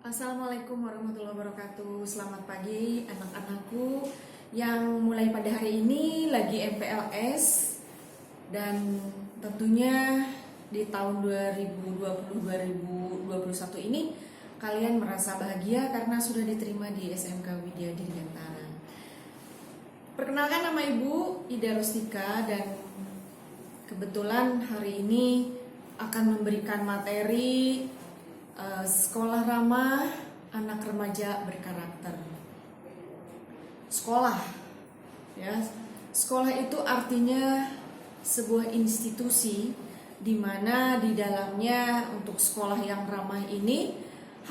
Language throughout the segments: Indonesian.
Assalamualaikum warahmatullahi wabarakatuh. Selamat pagi anak-anakku yang mulai pada hari ini lagi MPLS dan tentunya di tahun 2020-2021 ini kalian merasa bahagia karena sudah diterima di SMK Widya Dirgantara. Perkenalkan, nama Ibu Ida Rustika dan kebetulan hari ini akan memberikan materi sekolah ramah anak remaja berkarakter. Sekolah, ya, sekolah itu artinya sebuah institusi di mana di dalamnya untuk sekolah yang ramah ini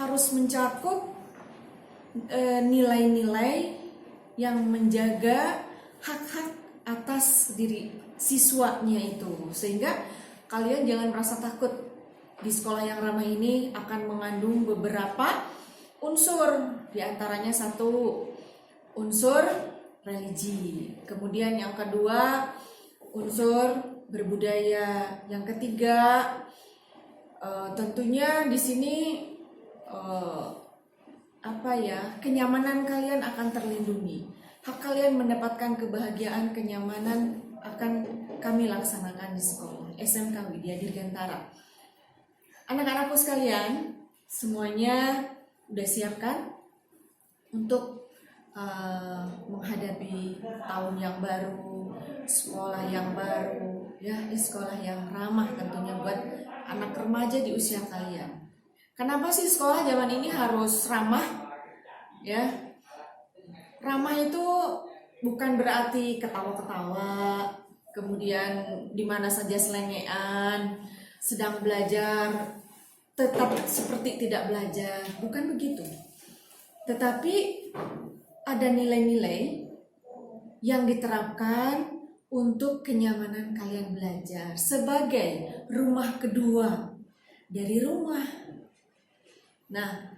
harus mencakup nilai-nilai yang menjaga hak-hak atas diri siswanya itu, sehingga kalian jangan merasa takut. Di sekolah yang ramah ini akan mengandung beberapa unsur, diantaranya satu, unsur religi, kemudian yang kedua unsur berbudaya, yang ketiga tentunya di sini kenyamanan kalian akan terlindungi, hak kalian mendapatkan kebahagiaan, kenyamanan akan kami laksanakan di sekolah SMK Widya Dirgantara. Anak-anakku sekalian, semuanya udah siapkan untuk menghadapi tahun yang baru, sekolah yang baru, ya, sekolah yang ramah tentunya buat anak remaja di usia kalian. Kenapa sih sekolah zaman ini harus ramah? Ya, ramah itu bukan berarti ketawa-ketawa, kemudian di mana saja selengean, sedang belajar tetap seperti tidak belajar, bukan begitu. Tetapi ada nilai-nilai yang diterapkan untuk kenyamanan kalian belajar sebagai rumah kedua dari rumah. Nah,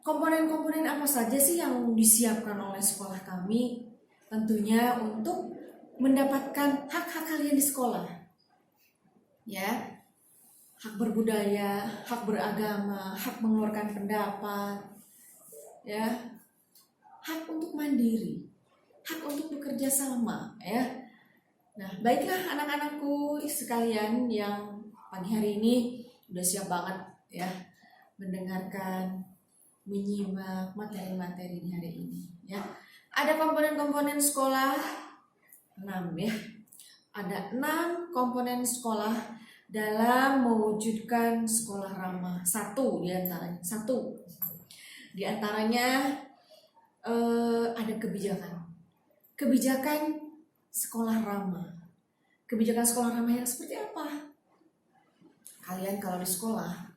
komponen-komponen apa saja sih yang disiapkan oleh sekolah kami? Tentunya untuk mendapatkan hak-hak kalian di sekolah, ya. Hak berbudaya, hak beragama, hak mengeluarkan pendapat, ya, hak untuk mandiri, hak untuk bekerja sama, ya. Nah, baiklah anak-anakku sekalian yang pagi hari ini udah siap banget, ya, mendengarkan, menyimak materi-materi di hari ini, ya. Ada komponen-komponen sekolah 6, ya. Ada 6 komponen sekolah dalam mewujudkan sekolah ramah. Satu diantaranya ada kebijakan sekolah ramah. Kebijakan sekolah ramah yang seperti apa? Kalian kalau di sekolah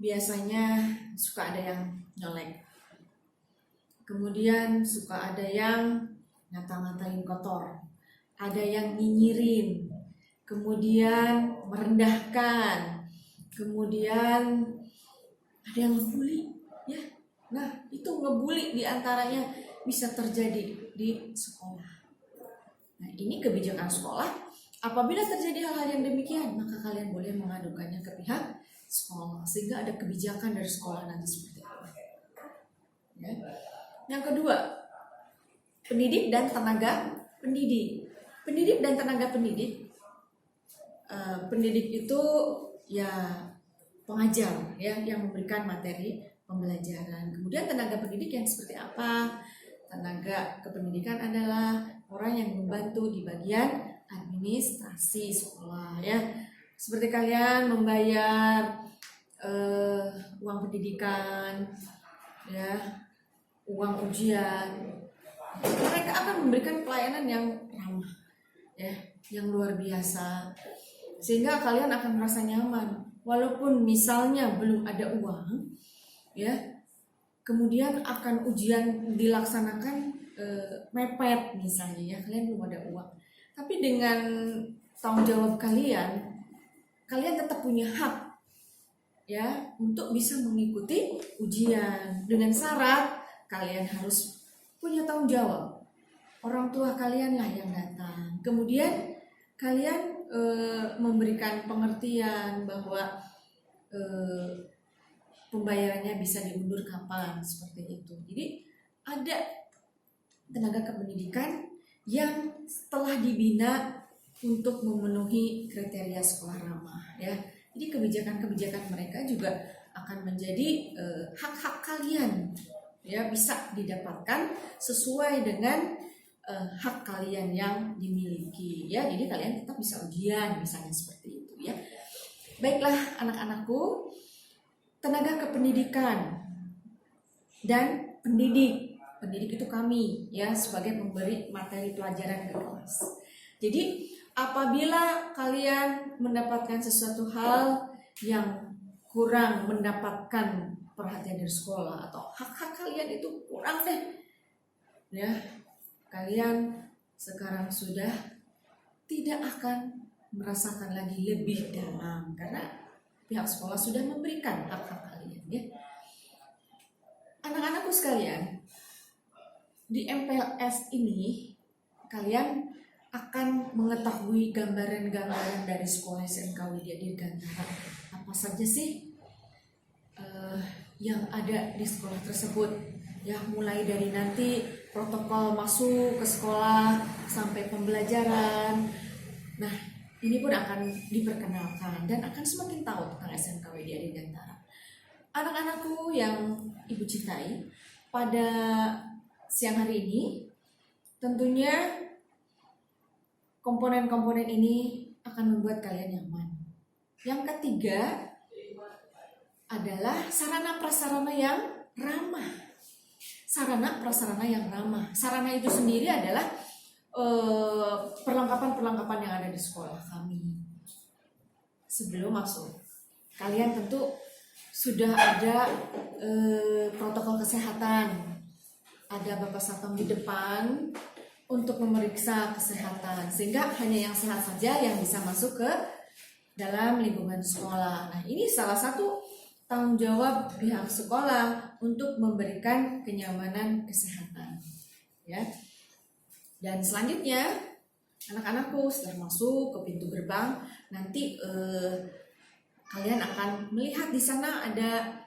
biasanya suka ada yang nyolek, kemudian suka ada yang ngata-ngatain kotor, ada yang nyinyirin, kemudian merendahkan, kemudian ada yang ngebully, ya. Nah, itu ngebully diantaranya bisa terjadi di sekolah. Nah, ini kebijakan sekolah. Apabila terjadi hal-hal yang demikian, maka kalian boleh mengadukannya ke pihak sekolah, sehingga ada kebijakan dari sekolah nanti seperti apa. Ya. Yang kedua, pendidik dan tenaga pendidik. Pendidik dan tenaga pendidik. Pendidik itu ya pengajar, ya, yang memberikan materi pembelajaran. Kemudian tenaga pendidik yang seperti apa? Tenaga kependidikan adalah orang yang membantu di bagian administrasi sekolah, ya. Seperti kalian membayar uang pendidikan, ya, uang ujian. Mereka akan memberikan pelayanan yang ramah, ya, yang luar biasa, sehingga kalian akan merasa nyaman walaupun misalnya belum ada uang, ya. Kemudian akan ujian dilaksanakan mepet misalnya, ya, kalian belum ada uang, tapi dengan tanggung jawab kalian tetap punya hak, ya, untuk bisa mengikuti ujian dengan syarat kalian harus punya tanggung jawab. Orang tua kalian lah yang datang, kemudian kalian memberikan pengertian bahwa pembayarannya bisa diundur kapan, seperti itu. Jadi ada tenaga kependidikan yang telah dibina untuk memenuhi kriteria sekolah ramah, ya. Jadi kebijakan-kebijakan mereka juga akan menjadi hak-hak kalian, ya, bisa didapatkan sesuai dengan hak kalian yang dimiliki, ya. Jadi kalian tetap bisa ujian, misalnya seperti itu, ya. Baiklah anak-anakku, tenaga kependidikan dan pendidik itu kami, ya, sebagai pemberi materi pelajaran ke kelas. Jadi apabila kalian mendapatkan sesuatu hal yang kurang mendapatkan perhatian dari sekolah atau hak-hak kalian itu kurang deh, ya, kalian sekarang sudah tidak akan merasakan lagi lebih dalam karena pihak sekolah sudah memberikan hak-hak kalian, ya. Anak-anakku sekalian, di MPLS ini kalian akan mengetahui gambaran-gambaran dari sekolah SMK Widya Dirgantara. Apa saja sih yang ada di sekolah tersebut, ya, mulai dari nanti protokol masuk ke sekolah sampai pembelajaran. Nah, ini pun akan diperkenalkan dan akan semakin tahu tentang SMK Widya Dirgantara. Anak-anakku yang Ibu cintai, pada siang hari ini tentunya komponen-komponen ini akan membuat kalian nyaman. Yang ketiga adalah sarana prasarana yang ramah. Sarana prasarana yang ramah. Sarana itu sendiri adalah perlengkapan-perlengkapan yang ada di sekolah kami. Sebelum masuk, kalian tentu sudah ada protokol kesehatan. Ada Bapak Satpam di depan untuk memeriksa kesehatan, sehingga hanya yang sehat saja yang bisa masuk ke dalam lingkungan sekolah. Nah, ini salah satu tanggung jawab pihak sekolah untuk memberikan kenyamanan kesehatan, ya. Dan selanjutnya, anak-anakku setelah masuk ke pintu gerbang, nanti kalian akan melihat di sana ada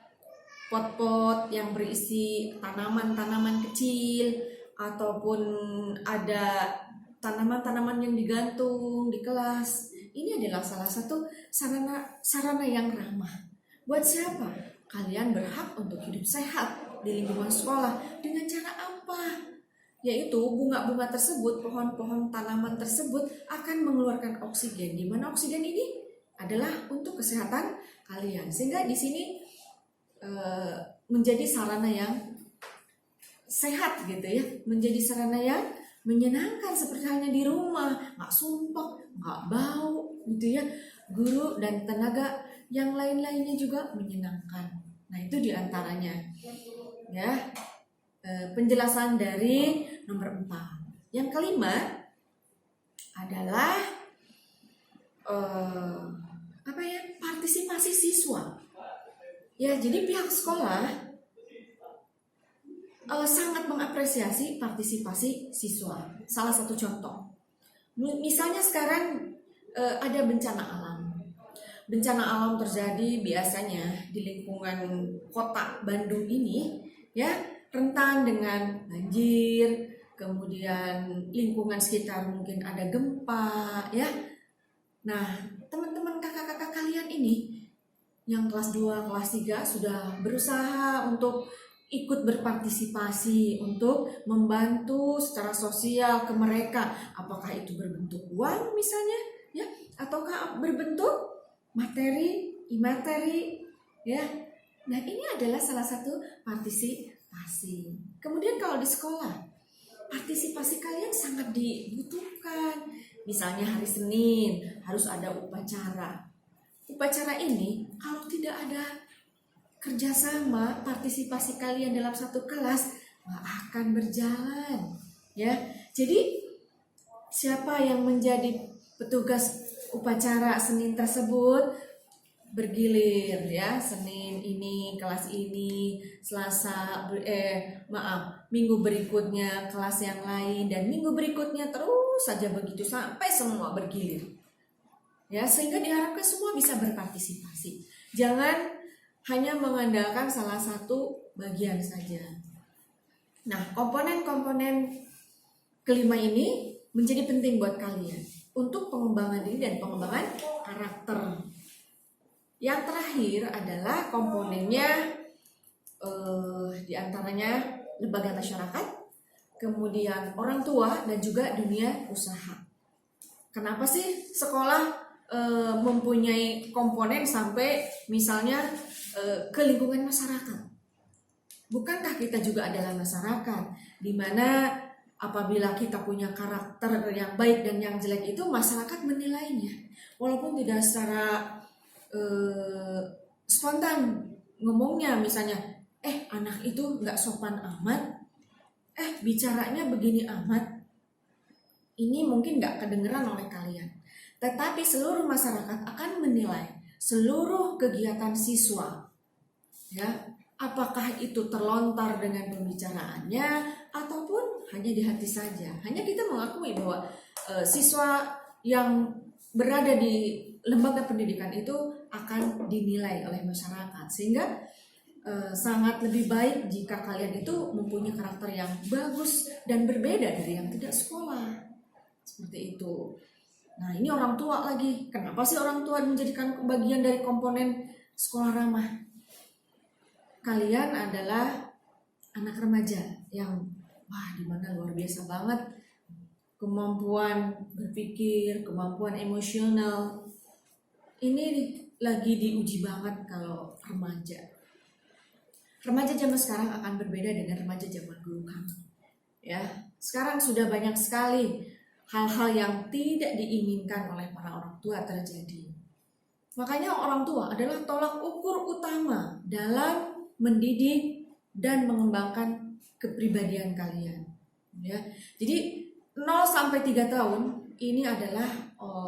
pot-pot yang berisi tanaman-tanaman kecil ataupun ada tanaman-tanaman yang digantung di kelas. Ini adalah salah satu sarana yang ramah. Buat siapa? Kalian berhak untuk hidup sehat di lingkungan sekolah. Dengan cara apa? Yaitu bunga-bunga tersebut, pohon-pohon tanaman tersebut akan mengeluarkan oksigen. Di mana oksigen ini adalah untuk kesehatan kalian. Sehingga di sini menjadi sarana yang sehat gitu, ya, menjadi sarana yang menyenangkan seperti halnya di rumah, nggak sumpah, nggak bau gitu, ya. Guru dan tenaga yang lain-lainnya juga menyenangkan. Nah, itu diantaranya, ya, penjelasan dari nomor 4. Yang kelima adalah partisipasi siswa. Ya, jadi pihak sekolah sangat mengapresiasi partisipasi siswa. Salah satu contoh, misalnya sekarang ada bencana alam. Bencana alam terjadi biasanya di lingkungan kota Bandung ini, ya, rentan dengan banjir, kemudian lingkungan sekitar mungkin ada gempa, ya. Nah, teman-teman kakak-kakak kalian ini yang kelas 2, kelas 3 sudah berusaha untuk ikut berpartisipasi untuk membantu secara sosial ke mereka. Apakah itu berbentuk uang misalnya, ya, ataukah berbentuk materi, imateri, ya. Nah, ini adalah salah satu partisipasi. Kemudian kalau di sekolah, partisipasi kalian sangat dibutuhkan. Misalnya hari Senin harus ada upacara. Upacara ini kalau tidak ada kerjasama, partisipasi kalian dalam satu kelas nggak akan berjalan, ya. Jadi siapa yang menjadi petugas upacara Senin tersebut bergilir, ya. Senin ini kelas ini, Selasa minggu berikutnya kelas yang lain, dan minggu berikutnya terus saja begitu sampai semua bergilir, ya, sehingga diharapkan semua bisa berpartisipasi. Jangan hanya mengandalkan salah satu bagian saja. Nah, komponen-komponen kelima ini menjadi penting buat kalian untuk pengembangan diri dan pengembangan karakter. Yang terakhir adalah komponennya diantaranya lembaga masyarakat, kemudian orang tua, dan juga dunia usaha. Kenapa sih sekolah mempunyai komponen sampai misalnya ke lingkungan masyarakat? Bukankah kita juga adalah masyarakat, di mana apabila kita punya karakter yang baik dan yang jelek itu masyarakat menilainya, walaupun tidak secara spontan ngomongnya, misalnya anak itu nggak sopan amat, bicaranya begini amat. Ini mungkin nggak kedengeran oleh kalian, tetapi seluruh masyarakat akan menilai seluruh kegiatan siswa, ya, apakah itu terlontar dengan pembicaraannya ataupun hanya di hati saja. Hanya kita mengakui bahwa siswa yang berada di lembaga pendidikan itu akan dinilai oleh masyarakat, sehingga sangat lebih baik jika kalian itu mempunyai karakter yang bagus dan berbeda dari yang tidak sekolah. Seperti itu. Nah, ini orang tua lagi. Kenapa sih orang tua menjadikan bagian dari komponen sekolah ramah? Kalian adalah anak remaja yang dimana luar biasa banget kemampuan berpikir, kemampuan emosional. Ini lagi diuji banget kalau remaja. Remaja zaman sekarang akan berbeda dengan remaja zaman dulu kami. Ya, sekarang sudah banyak sekali hal-hal yang tidak diinginkan oleh para orang tua terjadi. Makanya orang tua adalah tolak ukur utama dalam mendidik dan mengembangkan kepribadian kalian. Ya, jadi 0 sampai 3 tahun ini adalah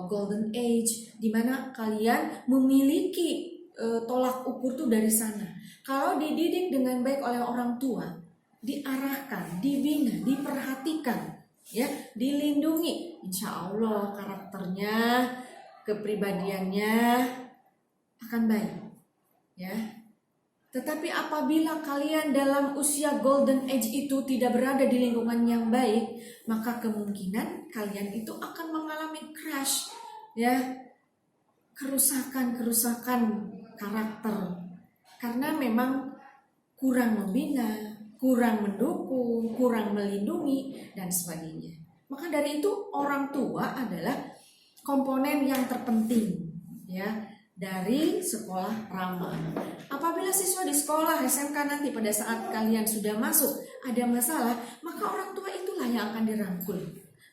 golden age, di mana kalian memiliki tolak ukur tuh dari sana. Kalau dididik dengan baik oleh orang tua, diarahkan, dibina, diperhatikan, ya, dilindungi, insya Allah karakternya, kepribadiannya akan baik, ya. Tetapi apabila kalian dalam usia golden age itu tidak berada di lingkungan yang baik, maka kemungkinan kalian itu akan mengalami crash, ya, kerusakan karakter, karena memang kurang membina, kurang mendukung, kurang melindungi, dan sebagainya. Maka dari itu orang tua adalah komponen yang terpenting, ya, dari sekolah ramah. Apabila siswa di sekolah SMK nanti pada saat kalian sudah masuk ada masalah, maka orang tua itulah yang akan dirangkul,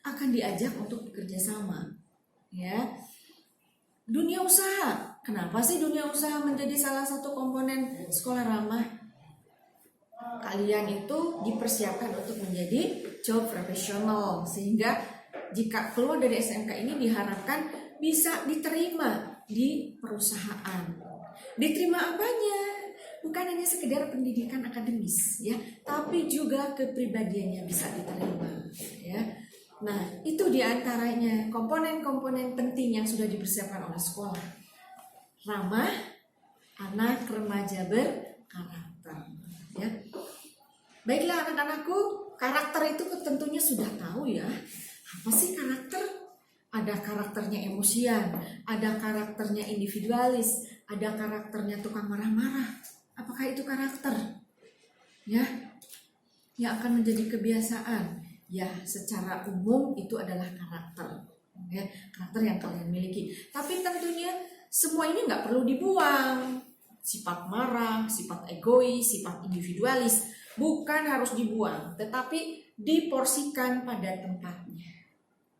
akan diajak untuk bekerja sama, ya. Dunia usaha, kenapa sih dunia usaha menjadi salah satu komponen sekolah ramah? Kalian itu dipersiapkan untuk menjadi job profesional, sehingga jika keluar dari SMK ini diharapkan bisa diterima di perusahaan. Diterima apanya? Bukan hanya sekedar pendidikan akademis, ya, tapi juga kepribadiannya bisa diterima, ya. Nah, itu diantaranya komponen-komponen penting yang sudah dipersiapkan oleh sekolah. Ramah, anak remaja berkarakter, ya. Baiklah anak-anakku, karakter itu tentunya sudah tahu, ya. Apa sih karakter? Ada karakternya emosian, ada karakternya individualis, ada karakternya tukang marah-marah. Apakah itu karakter? Ya, yang akan menjadi kebiasaan. Ya, secara umum itu adalah karakter, ya, karakter yang kalian miliki. Tapi tentunya semua ini nggak perlu dibuang. Sifat marah, sifat egois, sifat individualis bukan harus dibuang, tetapi diporsikan pada tempatnya,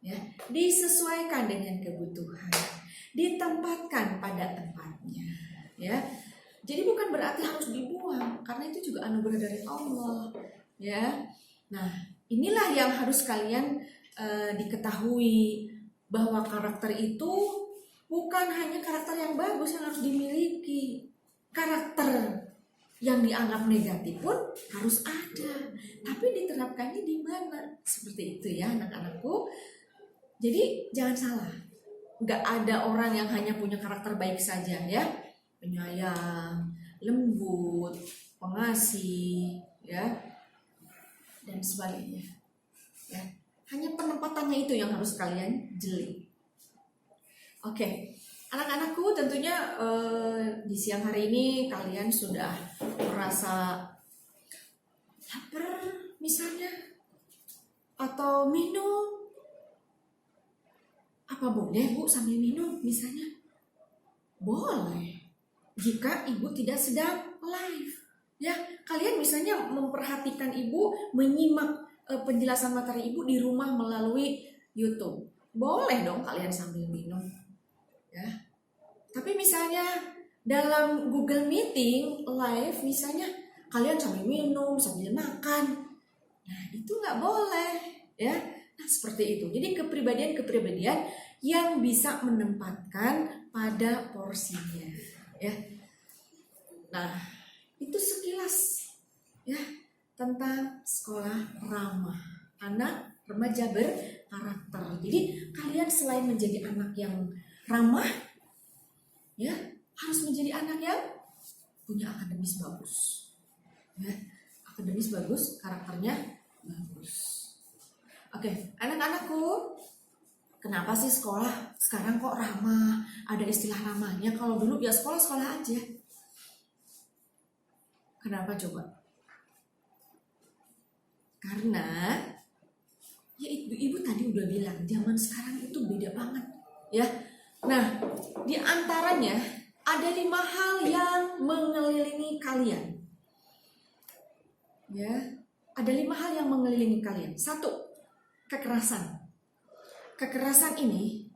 ya, disesuaikan dengan kebutuhan, ditempatkan pada tempatnya, ya. Jadi bukan berarti harus dibuang, karena itu juga anugerah dari Allah, ya. Nah, inilah yang harus kalian diketahui, bahwa karakter itu bukan hanya karakter yang bagus yang harus dimiliki. Karakter yang dianggap negatif pun harus ada, tapi diterapkannya di mana? Seperti itu, ya, anak-anakku. Jadi jangan salah, nggak ada orang yang hanya punya karakter baik saja, ya, penyayang, lembut, pengasih, ya, dan sebagainya. Ya, hanya penempatannya itu yang harus kalian jeli. Oke, anak-anakku, tentunya di siang hari ini kalian sudah merasa lapar misalnya, atau minum. Apa boleh Bu sambil minum misalnya? Boleh, jika ibu tidak sedang live. Ya, kalian misalnya memperhatikan ibu, menyimak penjelasan materi ibu di rumah melalui YouTube. Boleh dong kalian sambil minum. Ya. Tapi misalnya dalam Google Meeting live misalnya kalian sambil minum, sambil makan. Nah, itu nggak boleh, ya. Nah, seperti itu. Jadi kepribadian-kepribadian yang bisa menempatkan pada porsinya, ya. Nah, itu sekilas, ya, tentang sekolah ramah anak remaja berkarakter. Jadi kalian selain menjadi anak yang ramah, ya, harus menjadi anak yang punya akademis bagus, ya, akademis bagus, karakternya bagus. Oke, anak-anakku, kenapa sih sekolah sekarang kok ramah? Ada istilah ramahnya. Kalau dulu ya sekolah-sekolah aja. Kenapa coba? Karena ya ibu tadi udah bilang zaman sekarang itu beda banget, ya. Nah, di antaranya ada 5 hal yang mengelilingi kalian. Ya, ada 5 hal yang mengelilingi kalian. 1, kekerasan. Kekerasan ini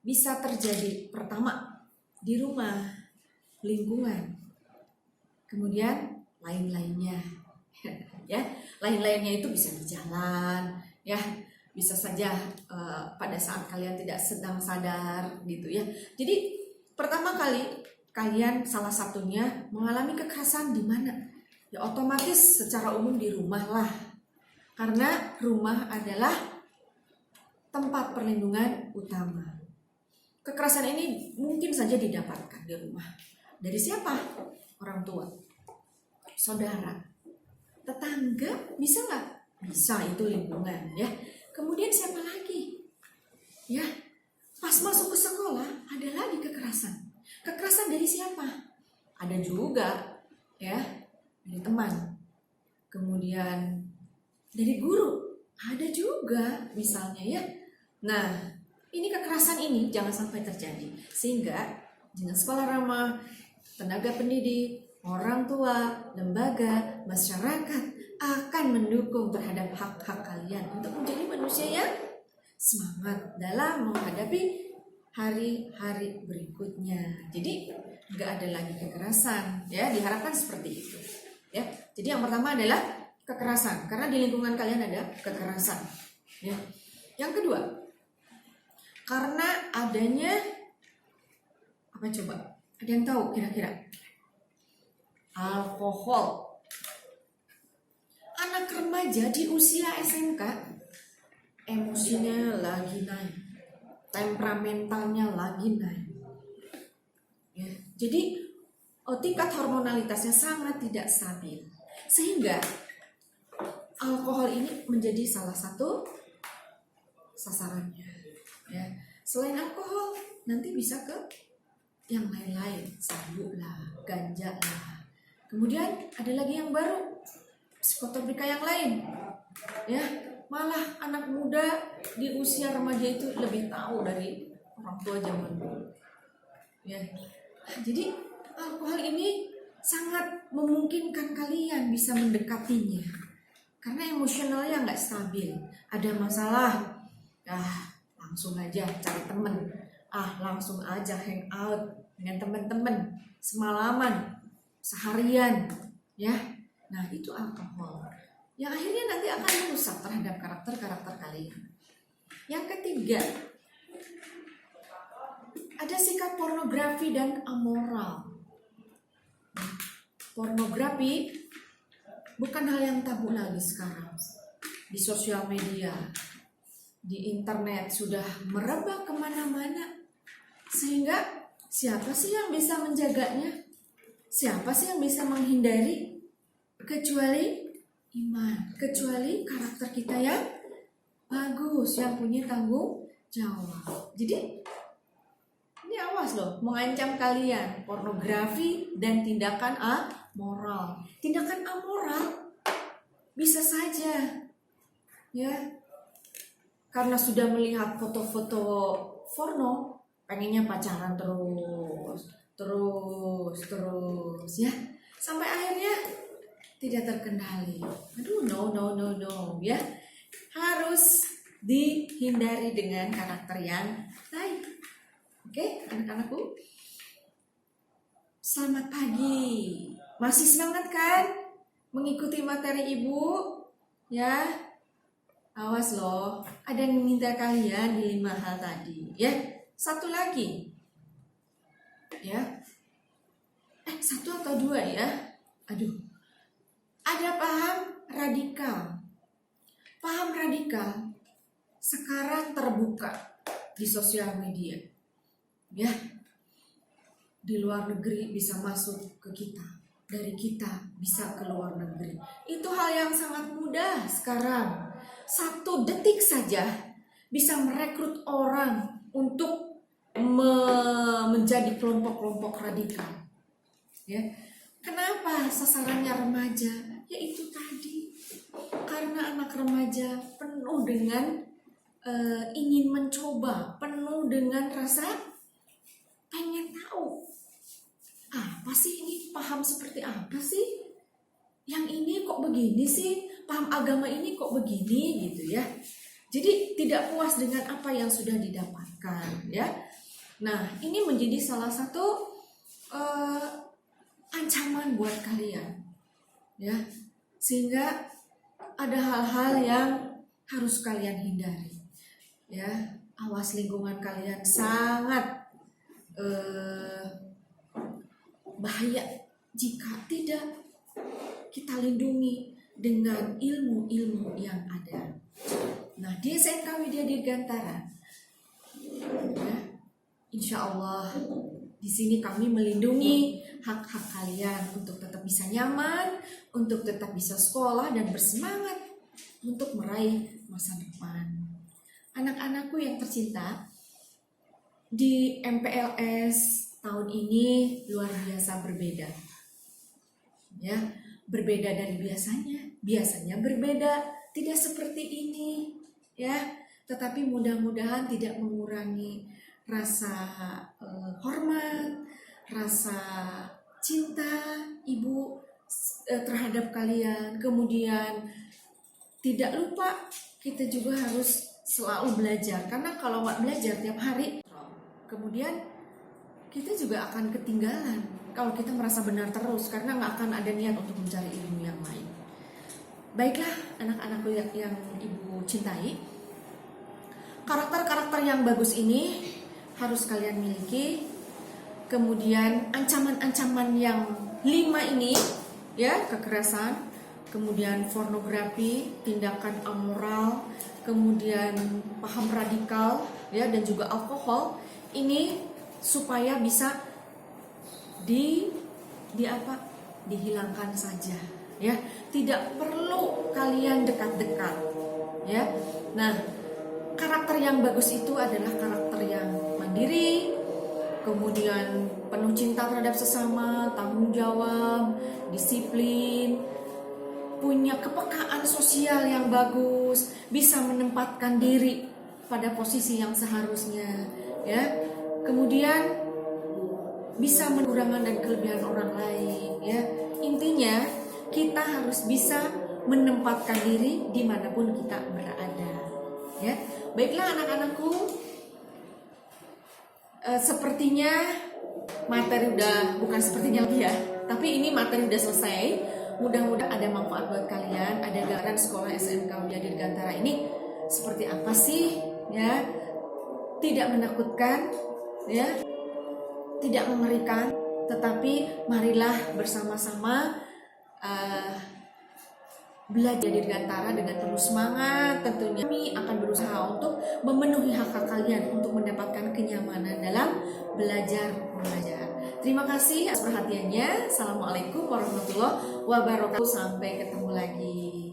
bisa terjadi pertama di rumah, lingkungan, kemudian lain-lainnya. Ya, lain-lainnya itu bisa di jalan, ya, bisa saja pada saat kalian tidak sedang sadar gitu ya. Jadi pertama kali kalian salah satunya mengalami kekerasan di mana? Ya otomatis secara umum di rumah lah. Karena rumah adalah tempat perlindungan utama. Kekerasan ini mungkin saja didapatkan di rumah. Dari siapa? Orang tua, saudara, tetangga, bisa nggak? Bisa, itu lingkungan, ya. Kemudian siapa lagi? Ya, pas masuk ke sekolah ada lagi kekerasan. Kekerasan dari siapa? Ada juga, ya, dari teman. Kemudian dari guru, ada juga misalnya, ya. Nah, ini kekerasan ini jangan sampai terjadi. Sehingga dengan sekolah ramah, tenaga pendidik, orang tua, lembaga, masyarakat akan mendukung terhadap hak-hak kalian untuk menjadi manusia yang semangat dalam menghadapi hari-hari berikutnya. Jadi nggak ada lagi kekerasan, ya, diharapkan seperti itu, ya. Jadi yang pertama adalah kekerasan, karena di lingkungan kalian ada kekerasan, ya. Yang kedua, karena adanya apa coba? Ada yang tahu kira-kira? Alkohol. Anak remaja di usia SMK emosinya lagi naik, temperamentalnya lagi naik, ya. Jadi tingkat hormonalitasnya sangat tidak stabil, sehingga alkohol ini menjadi salah satu sasarannya, ya. Selain alkohol nanti bisa ke yang lain-lain, sabu lah, ganja lah. Kemudian ada lagi yang baru, psikotropika yang lain, ya. Malah anak muda di usia remaja itu lebih tahu dari orang tua zaman dulu, ya. Jadi alkohol ini sangat memungkinkan kalian bisa mendekatinya, karena emosionalnya nggak stabil. Ada masalah, langsung aja cari temen, langsung aja hang out dengan teman-teman semalaman, seharian, ya. Nah, itu alkohol yang akhirnya nanti akan merusak terhadap karakter-karakter kalian. Yang ketiga, ada sikap pornografi dan amoral. Pornografi bukan hal yang tabu lagi sekarang. Di sosial media, di internet sudah merebak kemana-mana. Sehingga siapa sih yang bisa menjaganya? Siapa sih yang bisa menghindari? Kecuali iman, kecuali karakter kita yang bagus, yang punya tanggung jawab. Jadi ini awas loh, mengancam kalian pornografi dan tindakan amoral. Tindakan amoral bisa saja ya, karena sudah melihat foto-foto porno, pengennya pacaran terus ya, sampai akhirnya tidak terkendali. Aduh, no ya. Harus dihindari dengan karakter yang baik. Oke, anak-anakku. Selamat pagi. Masih semangat kan mengikuti materi Ibu? Ya. Awas loh, ada yang meminta kalian di 5 hal tadi, ya. Satu lagi. Ya. 1 atau 2 ya. Aduh. Ada paham radikal. Paham radikal sekarang terbuka di sosial media. Ya. Di luar negeri bisa masuk ke kita, dari kita bisa ke luar negeri. Itu hal yang sangat mudah sekarang. 1 detik saja bisa merekrut orang untuk menjadi kelompok-kelompok radikal. Ya. Kenapa sasarannya remaja? Ya itu tadi, karena anak remaja penuh dengan ingin mencoba, penuh dengan rasa pengen tahu. Apa sih ini? Paham seperti apa sih? Yang ini kok begini sih? Paham agama ini kok begini gitu ya. Jadi tidak puas dengan apa yang sudah didapatkan ya. Nah, ini menjadi salah satu ancaman buat kalian ya, sehingga ada hal-hal yang harus kalian hindari ya. Awas, lingkungan kalian sangat bahaya jika tidak kita lindungi dengan ilmu-ilmu yang ada. Nah, di SMK Widya Dirgantara ya, insya Allah di sini kami melindungi hak-hak kalian untuk tetap bisa nyaman, untuk tetap bisa sekolah dan bersemangat untuk meraih masa depan. Anak-anakku yang tercinta, di MPLS tahun ini luar biasa berbeda. Ya, berbeda dari biasanya. Biasanya berbeda, tidak seperti ini, ya. Tetapi mudah-mudahan tidak mengurangi rasa hormat, rasa cinta ibu terhadap kalian. Kemudian tidak lupa kita juga harus selalu belajar, karena kalau nggak belajar tiap hari, kemudian kita juga akan ketinggalan kalau kita merasa benar terus, karena nggak akan ada niat untuk mencari ilmu yang lain. Baiklah anak-anakku yang ibu cintai, karakter-karakter yang bagus ini harus kalian miliki. Kemudian ancaman-ancaman yang 5 ini ya, kekerasan, kemudian pornografi, tindakan amoral, kemudian paham radikal ya, dan juga alkohol, ini supaya bisa dihilangkan saja ya. Tidak perlu kalian dekat-dekat ya. Nah, karakter yang bagus itu adalah karakter yang mandiri, kemudian penuh cinta terhadap sesama, tanggung jawab, disiplin, punya kepekaan sosial yang bagus, bisa menempatkan diri pada posisi yang seharusnya ya. Kemudian bisa mengurangi dan kelebihan orang lain ya. Intinya kita harus bisa menempatkan diri dimanapun kita berada ya. Baiklah anak-anakku, sepertinya materi bukan sepertinya lagi ya, tapi ini materi udah selesai. Mudah-mudahan ada manfaat buat kalian. Ada gambaran sekolah SMK Widya Dirgantara ini seperti apa sih ya. Tidak menakutkan ya, tidak mengerikan, tetapi marilah bersama-sama belajar di Dirgantara dengan penuh semangat. Tentunya kami akan berusaha untuk memenuhi hak-hak kalian untuk mendapatkan kenyamanan dalam belajar mengajar. Terima kasih atas perhatiannya. Assalamualaikum warahmatullahi wabarakatuh. Sampai ketemu lagi.